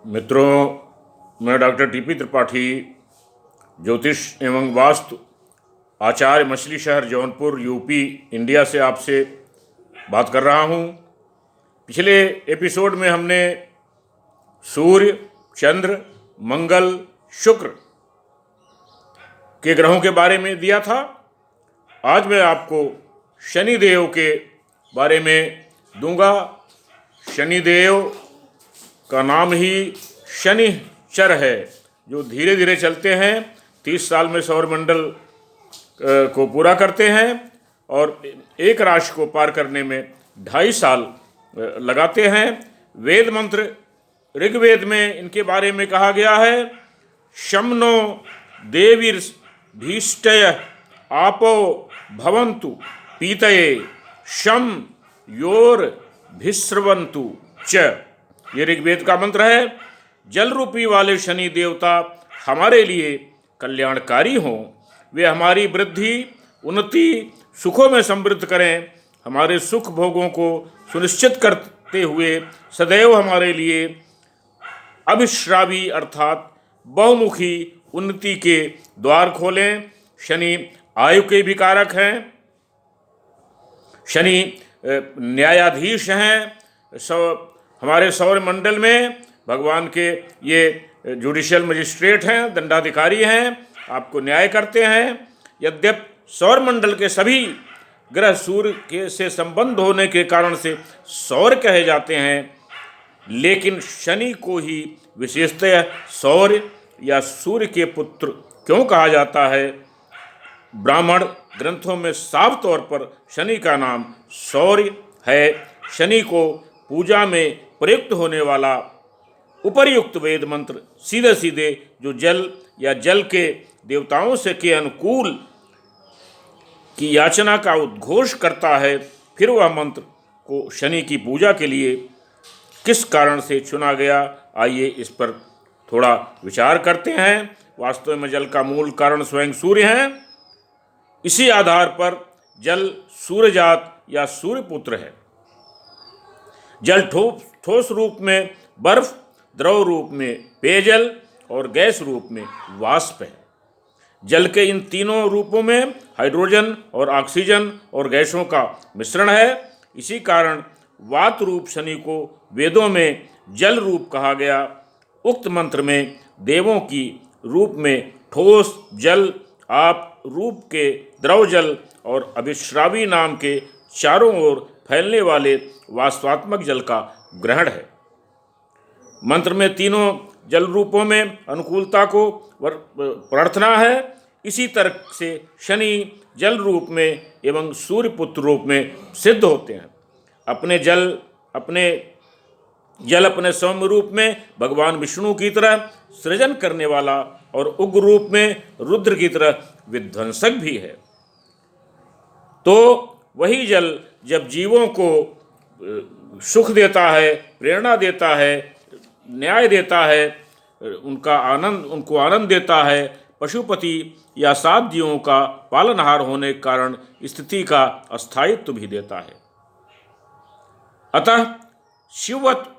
मित्रों, मैं doctor TP Tripathi, ज्योतिष एवं वास्तु आचार्य, मछली शहर, जौनपुर, यूपी, इंडिया से आपसे बात कर रहा हूँ। पिछले एपिसोड में हमने सूर्य, चंद्र, मंगल, शुक्र के ग्रहों के बारे में दिया था। आज मैं आपको शनिदेव के बारे में दूंगा। शनिदेव का नाम ही शनिचर है, जो धीरे धीरे चलते हैं, 30 साल में सौरमंडल को पूरा करते हैं और एक राशि को पार करने में 2.5 साल लगाते हैं। वेद मंत्र ऋग्वेद में इनके बारे में कहा गया है, शमनो देवीर्भीष्टय आपो भवन्तु पीतये शम योर भिस्रवन्तु च। ये ऋग्वेद का मंत्र है। जल रूपी वाले शनि देवता हमारे लिए कल्याणकारी हों, वे हमारी वृद्धि, उन्नति, सुखों में समृद्ध करें, हमारे सुख भोगों को सुनिश्चित करते हुए सदैव हमारे लिए अभिश्रावी अर्थात बहुमुखी उन्नति के द्वार खोलें। शनि आयु के भी कारक हैं। शनि न्यायाधीश हैं। हमारे सौरमंडल में भगवान के ये जुडिशियल मजिस्ट्रेट हैं, दंडाधिकारी हैं, आपको न्याय करते हैं। यद्यपि सौरमंडल के सभी ग्रह सूर्य के से संबंध होने के कारण से सौर कहे जाते हैं, लेकिन शनि को ही विशेषतः सौर्य या सूर्य के पुत्र क्यों कहा जाता है? ब्राह्मण ग्रंथों में साफ तौर पर शनि का नाम सौर्य है। शनि को पूजा में प्रयुक्त होने वाला उपर्युक्त वेद मंत्र सीधे सीधे जो जल या जल के देवताओं से के अनुकूल की याचना का उद्घोष करता है, फिर वह मंत्र को शनि की पूजा के लिए किस कारण से चुना गया, आइए इस पर थोड़ा विचार करते हैं। वास्तव में जल का मूल कारण स्वयं सूर्य हैं। इसी आधार पर जल सूर्यजात या सूर्यपुत्र है। जल ठोस रूप में बर्फ, द्रव रूप में पेयजल और गैस रूप में वाष्प है। जल के इन तीनों रूपों में हाइड्रोजन और ऑक्सीजन और गैसों का मिश्रण है। इसी कारण वात रूप शनि को वेदों में जल रूप कहा गया। उक्त मंत्र में देवों की रूप में ठोस जल, आप रूप के द्रव जल और अभिश्रावी नाम के चारों ओर फैलने वाले वाष्पात्मक जल का ग्रहण है। मंत्र में तीनों जल रूपों में अनुकूलता को प्रार्थना है। इसी तरह से शनि जल रूप में एवं सूर्यपुत्र रूप में सिद्ध होते हैं। अपने जल अपने सौम्य रूप में भगवान विष्णु की तरह सृजन करने वाला और उग्र रूप में रुद्र की तरह विध्वंसक भी है। तो वही जल जब जीवों को सुख देता है, प्रेरणा देता है, न्याय देता है, उनको आनंद देता है, पशुपति या सात जीवों का पालनहार होने के कारण स्थिति का अस्थायित्व भी देता है। अतः शिववत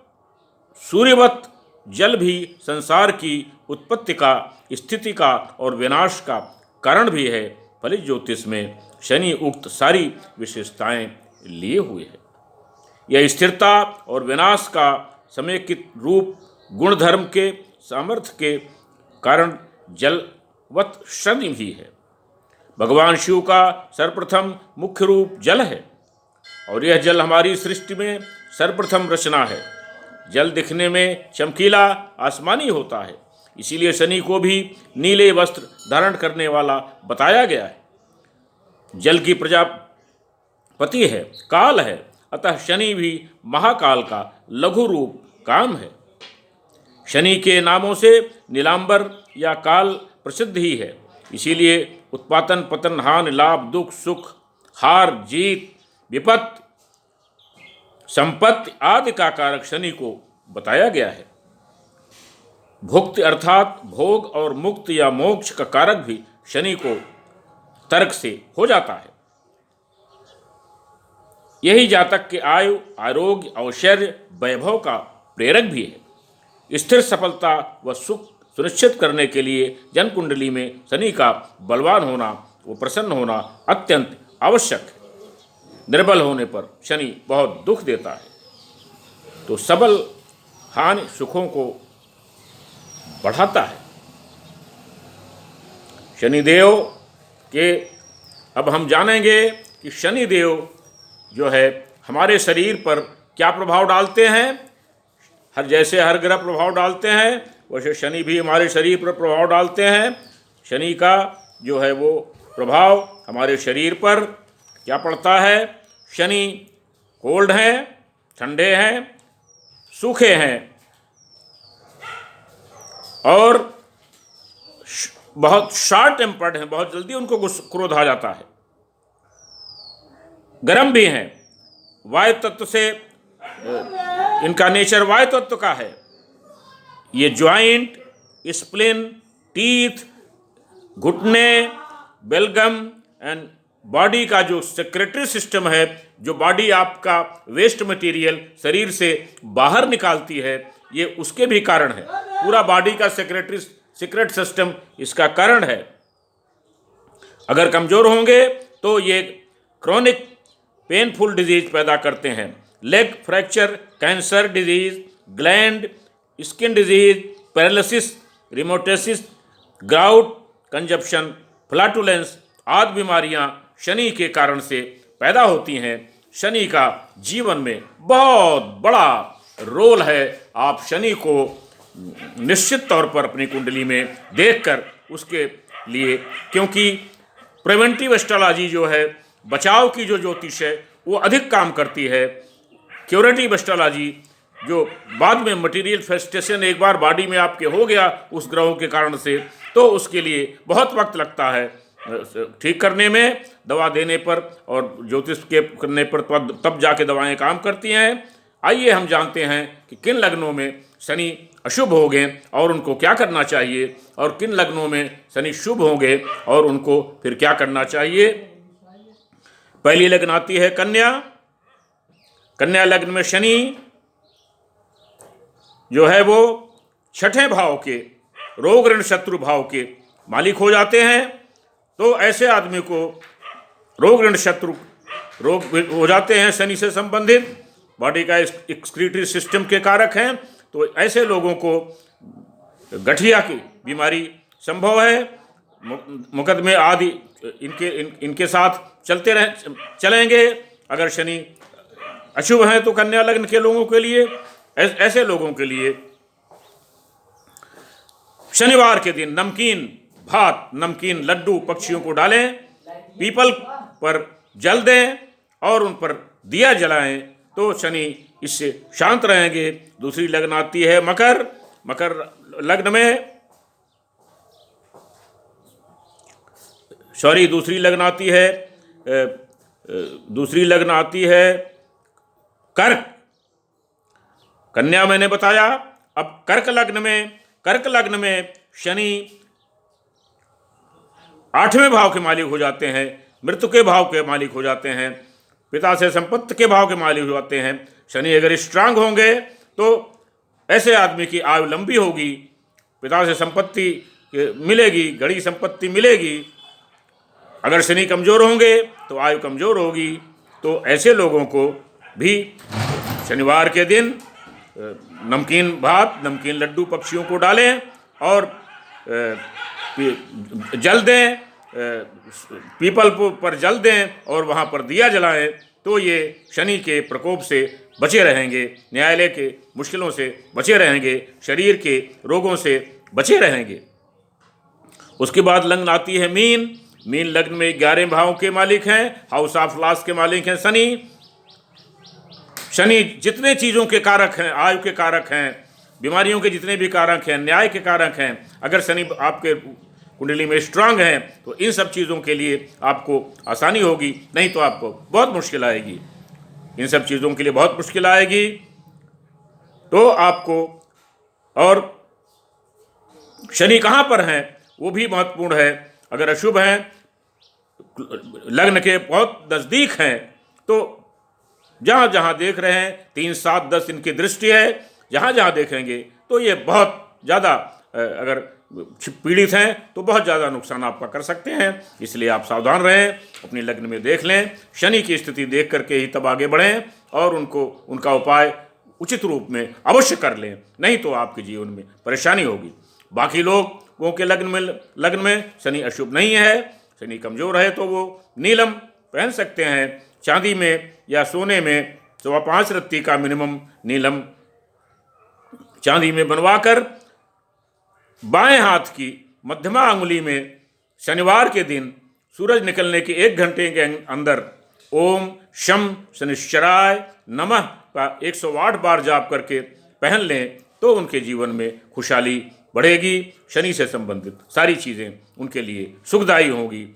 सूर्यवत जल भी संसार की उत्पत्ति का, स्थिति का और विनाश का कारण भी है। फलित ज्योतिष में शनि उक्त सारी विशेषताएं लिए हुए है। यह स्थिरता और विनाश का समेकित रूप गुणधर्म के सामर्थ्य के कारण जलवत शनि भी है। भगवान शिव का सर्वप्रथम मुख्य रूप जल है और यह जल हमारी सृष्टि में सर्वप्रथम रचना है। जल दिखने में चमकीला, आसमानी होता है, इसीलिए शनि को भी नीले वस्त्र धारण करने वाला बताया गया है। जल की प्रजापति है, काल है, अतः शनि भी महाकाल का लघु रूप काम है। शनि के नामों से नीलांबर या काल प्रसिद्ध ही है। इसीलिए उत्पातन, पतन, हानि, लाभ, दुख, सुख, हार, जीत, विपत्ति, संपत्ति आदि का कारक शनि को बताया गया है। भुक्ति अर्थात भोग और मुक्त या मोक्ष का कारक भी शनि को तर्क से हो जाता है। यही जातक के आयु, आरोग्य, ऐश्वर्य, वैभव का प्रेरक भी है। स्थिर सफलता व सुख सुनिश्चित करने के लिए जन्म कुंडली में शनि का बलवान होना, वो प्रसन्न होना अत्यंत आवश्यक है। निर्बल होने पर शनि बहुत दुख देता है, तो सबल हानि सुखों को बढ़ाता है। शनिदेव के अब हम जानेंगे कि शनिदेव जो है हमारे शरीर पर क्या प्रभाव डालते हैं। जैसे हर ग्रह प्रभाव डालते हैं, वैसे शनि भी हमारे शरीर पर प्रभाव डालते हैं। शनि का जो है वो प्रभाव हमारे शरीर पर क्या पड़ता है। शनि कोल्ड हैं, ठंडे हैं, सूखे हैं और बहुत शॉर्ट टेम्पर्ड हैं, बहुत जल्दी उनको क्रोध आ जाता है। गर्म भी हैं, वायु तत्व से इनका नेचर वायु तत्व का है। ये ज्वाइंट, स्प्लिन, टीथ, घुटने, बेलगम एंड बॉडी का जो सेक्रेटरी सिस्टम है, जो बॉडी आपका वेस्ट मटेरियल शरीर से बाहर निकालती है, ये उसके भी कारण है। पूरा बॉडी का सीक्रेट सिस्टम इसका कारण है। अगर कमज़ोर होंगे तो ये क्रॉनिक पेनफुल डिजीज पैदा करते हैं। Leg fracture, cancer disease, gland, skin disease, paralysis, रिमोटेसिस, गाउट, कंजप्शन, फ्लैटुलेंस आदि बीमारियां शनि के कारण से पैदा होती हैं। शनि का जीवन में बहुत बड़ा रोल है। आप शनि को निश्चित तौर पर अपनी कुंडली में देखकर उसके लिए, क्योंकि प्रिवेंटिव एस्ट्रोलॉजी जो है, बचाव की जो ज्योतिष है, वो अधिक काम करती है। क्यूरेटिव एस्ट्रोलॉजी जो बाद में मटेरियल फेस्टेशन एक बार बॉडी में आपके हो गया उस ग्रहों के कारण से, तो उसके लिए बहुत वक्त लगता है ठीक करने में, दवा देने पर और ज्योतिष के करने पर, तब जाके दवाएं काम करती हैं। आइए हम जानते हैं कि किन लग्नों में शनि अशुभ हो गए और उनको क्या करना चाहिए, और किन लग्नों में शनि शुभ हो गए और उनको फिर क्या करना चाहिए। पहली लग्न आती है कन्या। कन्या लग्न में शनि जो है वो छठे भाव के रोग ऋण शत्रु भाव के मालिक हो जाते हैं। तो ऐसे आदमी को रोग ऋण शत्रु रोग हो जाते हैं शनि से संबंधित, बॉडी का एक्सक्रीटरी सिस्टम के कारक हैं। तो ऐसे लोगों को गठिया की बीमारी संभव है। मुकदमे आदि इनके साथ चलेंगे। अगर शनि अशुभ हैं तो कन्या लग्न के लोगों के लिए, ऐसे लोगों के लिए शनिवार के दिन नमकीन भात, नमकीन लड्डू पक्षियों को डालें, पीपल पर जल दें और उन पर दिया जलाएं, तो शनि इससे शांत रहेंगे। दूसरी लग्न आती है मकर। मकर लग्न में दूसरी लग्न आती है कर्क। कन्या मैंने बताया। अब कर्क लग्न में शनि 8वें भाव के मालिक हो जाते हैं, मृत्यु के भाव के मालिक हो जाते हैं, पिता से संपत्ति के भाव के मालिक हो जाते हैं। शनि अगर स्ट्रांग होंगे तो ऐसे आदमी की आयु लंबी होगी, पिता से संपत्ति मिलेगी, घड़ी संपत्ति मिलेगी। अगर शनि कमज़ोर होंगे तो आयु कमज़ोर होगी। तो ऐसे लोगों को भी शनिवार के दिन नमकीन भात, नमकीन लड्डू पक्षियों को डालें और जल दें, पीपल पर जल दें और वहाँ पर दिया जलाएं, तो ये शनि के प्रकोप से बचे रहेंगे, न्यायालय के मुश्किलों से बचे रहेंगे, शरीर के रोगों से बचे रहेंगे। उसके बाद लग्न आती है मीन। मीन लग्न में 11 भाव के मालिक हैं, हाउस ऑफ लॉस के मालिक हैं शनि। शनि जितने चीज़ों के कारक हैं, आयु के कारक हैं, बीमारियों के जितने भी कारक हैं, न्याय के कारक हैं, अगर शनि आपके कुंडली में स्ट्रांग हैं तो इन सब चीज़ों के लिए आपको आसानी होगी, नहीं तो आपको बहुत मुश्किल आएगी। इन सब चीज़ों के लिए बहुत मुश्किल आएगी। तो आपको, और शनि कहाँ पर हैं वो भी महत्वपूर्ण है। अगर अशुभ हैं, लग्न के बहुत नज़दीक हैं, तो जहाँ जहाँ देख रहे हैं 3, 7, 10 इनकी दृष्टि है, जहाँ जहाँ देखेंगे तो ये बहुत ज़्यादा अगर पीड़ित हैं तो बहुत ज़्यादा नुकसान आपका कर सकते हैं। इसलिए आप सावधान रहें, अपने लग्न में देख लें, शनि की स्थिति देख करके ही तब आगे बढ़ें और उनका उपाय उचित रूप में अवश्य कर लें, नहीं तो आपके जीवन में परेशानी होगी। बाकी लोगों के लग्न में शनि अशुभ नहीं है, शनि कमज़ोर है, तो वो नीलम पहन सकते हैं। चांदी में या सोने में 5.25 रत्ती का मिनिमम नीलम चांदी में बनवाकर बाएं हाथ की मध्यमा अंगुली में शनिवार के दिन सूरज निकलने के 1 घंटे के अंदर ओम शम शनिश्चराय नमः का 108 बार जाप करके पहन लें तो उनके जीवन में खुशहाली बढ़ेगी। शनि से संबंधित सारी चीज़ें उनके लिए सुखदायी होंगी।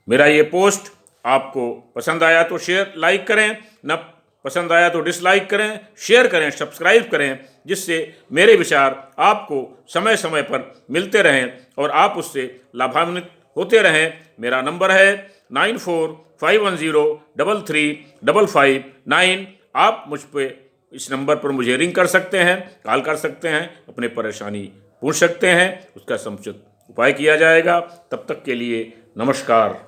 मेरा ये पोस्ट आपको पसंद आया तो शेयर लाइक करें, न पसंद आया तो डिसलाइक करें, शेयर करें, सब्सक्राइब करें, जिससे मेरे विचार आपको समय समय पर मिलते रहें और आप उससे लाभान्वित होते रहें। मेरा नंबर है 9451033559। आप मुझ पे इस नंबर पर मुझे रिंग कर सकते हैं, कॉल कर सकते हैं, अपने परेशानी पूछ सकते हैं, उसका समुचित उपाय किया जाएगा। तब तक के लिए नमस्कार।